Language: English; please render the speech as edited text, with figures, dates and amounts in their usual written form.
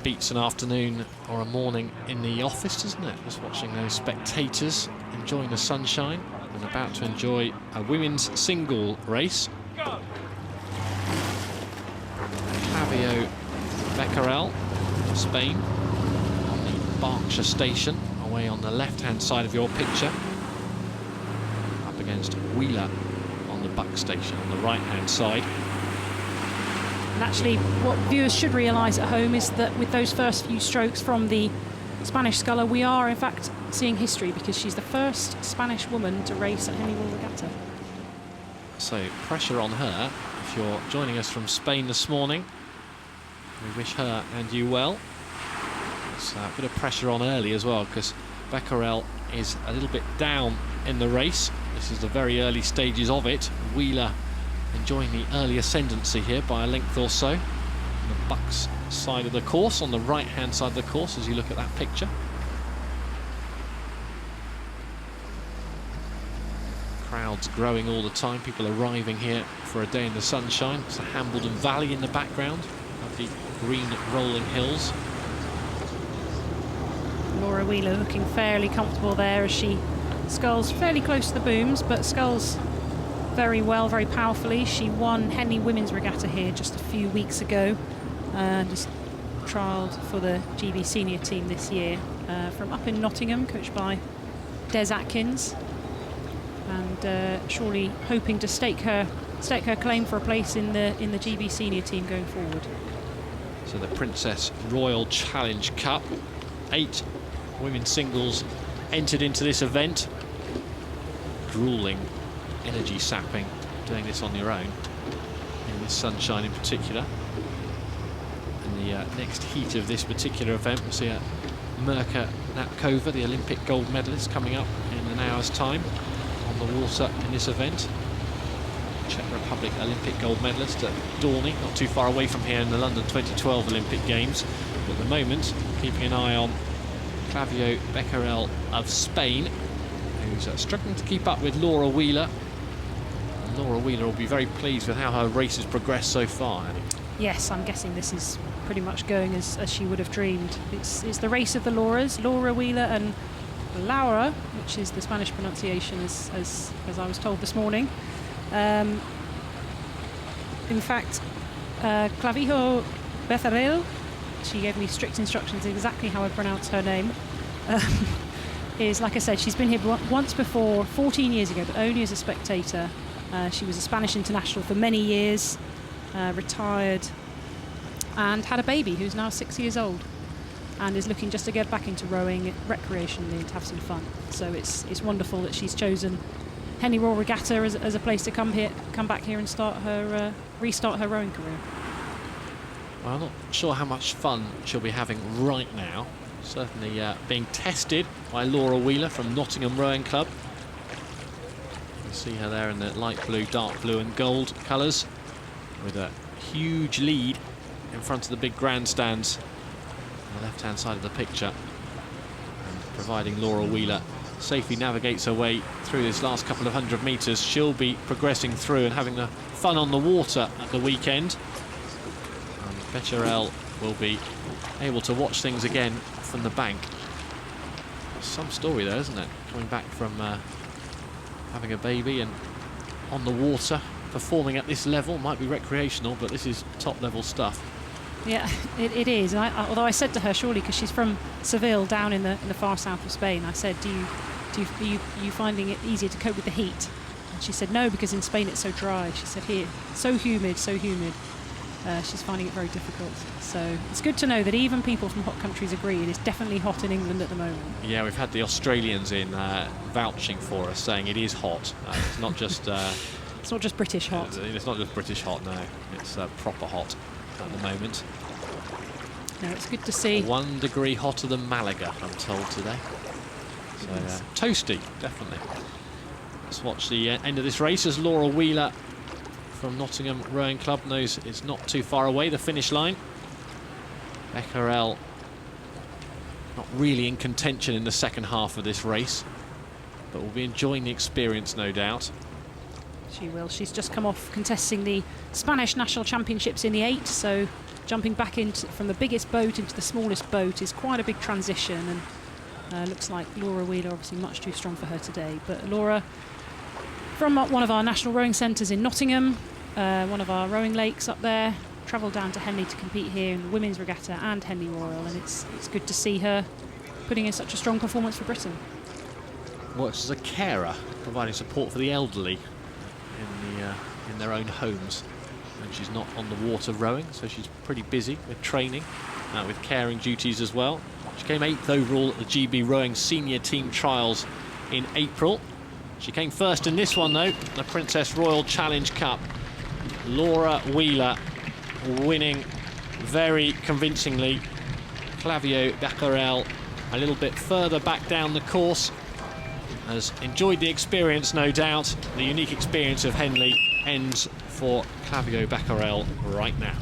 beats an afternoon or a morning in the office, doesn't it? Just watching those spectators enjoying the sunshine and about to enjoy a women's single race. Clavijo Becerril of Spain on the Berkshire station, away on the left-hand side of your picture, up against Wheeler on the Buck station on the right-hand side. And actually, what viewers should realise at home is that with those first few strokes from the Spanish sculler, we are in fact seeing history, because she's the first Spanish woman to race at Henley Royal Regatta. So pressure on her. If you're joining us from Spain this morning, we wish her and you well. It's a bit of pressure on early as well, because Becerril is a little bit down in the race. This is the very early stages of it. Wheeler enjoying the early ascendancy here by a length or so. On the Bucks side of the course, on the right-hand side of the course, as you look at that picture. Crowds growing all the time, people arriving here for a day in the sunshine. It's the Hambledon Valley in the background of the green rolling hills. Laura Wheeler looking fairly comfortable there as she sculls fairly close to the booms, but sculls very well, very powerfully. She won Henley Women's Regatta here just a few weeks ago. Just trialled for the GB senior team this year from up in Nottingham, coached by Des Atkins, and surely hoping to stake her claim for a place in the GB senior team going forward. So the Princess Royal Challenge Cup, 8 women's singles entered into this event. Grueling, energy sapping, doing this on your own in this sunshine in particular. In the next heat of this particular event, we'll see Mirka Napkova, the Olympic gold medalist, coming up in an hour's time on the water in this event. Czech Republic Olympic gold medalist at Dorney, not too far away from here in the London 2012 Olympic Games. But at the moment, keeping an eye on Clavijo Becerril of Spain, who's struggling to keep up with Laura Wheeler. And Laura Wheeler will be very pleased with how her race has progressed so far, Annie. Yes, I'm guessing this is pretty much going as she would have dreamed. It's the race of the Lauras, Laura Wheeler and Laura, which is the Spanish pronunciation, as I was told this morning. In fact, Clavijo Becerril, she gave me strict instructions exactly how I pronounce her name, is, like I said, she's been here once before, 14 years ago, but only as a spectator. She was a Spanish international for many years, retired, and had a baby who's now 6 years old, and is looking just to get back into rowing recreationally to have some fun. So it's wonderful that she's chosen Henley Royal Regatta as a place to come back here and restart her rowing career. Well, I'm not sure how much fun she'll be having right now. Certainly being tested by Laura Wheeler from Nottingham Rowing Club. You can see her there in the light blue, dark blue and gold colours, with a huge lead in front of the big grandstands on the left-hand side of the picture, and providing Laura Wheeler safely navigates her way through this last couple of 100 metres, she'll be progressing through and having the fun on the water at the weekend. And Becerril will be able to watch things again from the bank. Some story there, isn't it? Coming back from having a baby and on the water, performing at this level. Might be recreational, but this is top-level stuff. Yeah, it is. And although I said to her, surely, because she's from Seville, down in the far south of Spain, I said, are you finding it easier to cope with the heat? And she said, no, because in Spain it's so dry. She said, here, so humid. She's finding it very difficult. So it's good to know that even people from hot countries agree it is definitely hot in England at the moment. Yeah, we've had the Australians in vouching for us, saying it is hot. It's not just... it's not just British hot. It's not just British hot, no. It's proper hot at the moment. No, it's good to see. 1 degree hotter than Malaga, I'm told today. So toasty, definitely. Let's watch the end of this race as Laura Wheeler from Nottingham Rowing Club knows it's not too far away, the finish line. Becerril not really in contention in the second half of this race, but will be enjoying the experience, no doubt. She will. She's just come off contesting the Spanish National Championships in the 8, so jumping back from the biggest boat into the smallest boat is quite a big transition, and looks like Laura Wheeler obviously much too strong for her today. But Laura, from one of our national rowing centres in Nottingham, one of our rowing lakes up there, travelled down to Henley to compete here in the Women's Regatta and Henley Royal, and it's good to see her putting in such a strong performance for Britain. Works as a carer, providing support for the elderly in their own homes. And she's not on the water rowing, so she's pretty busy with training, with caring duties as well. She came 8th overall at the GB Rowing Senior Team Trials in April. She came first in this one though, the Princess Royal Challenge Cup. Laura Wheeler winning very convincingly. Clavijo Becerril a little bit further back down the course. Has enjoyed the experience, no doubt. The unique experience of Henley ends for Clavijo Becerril right now.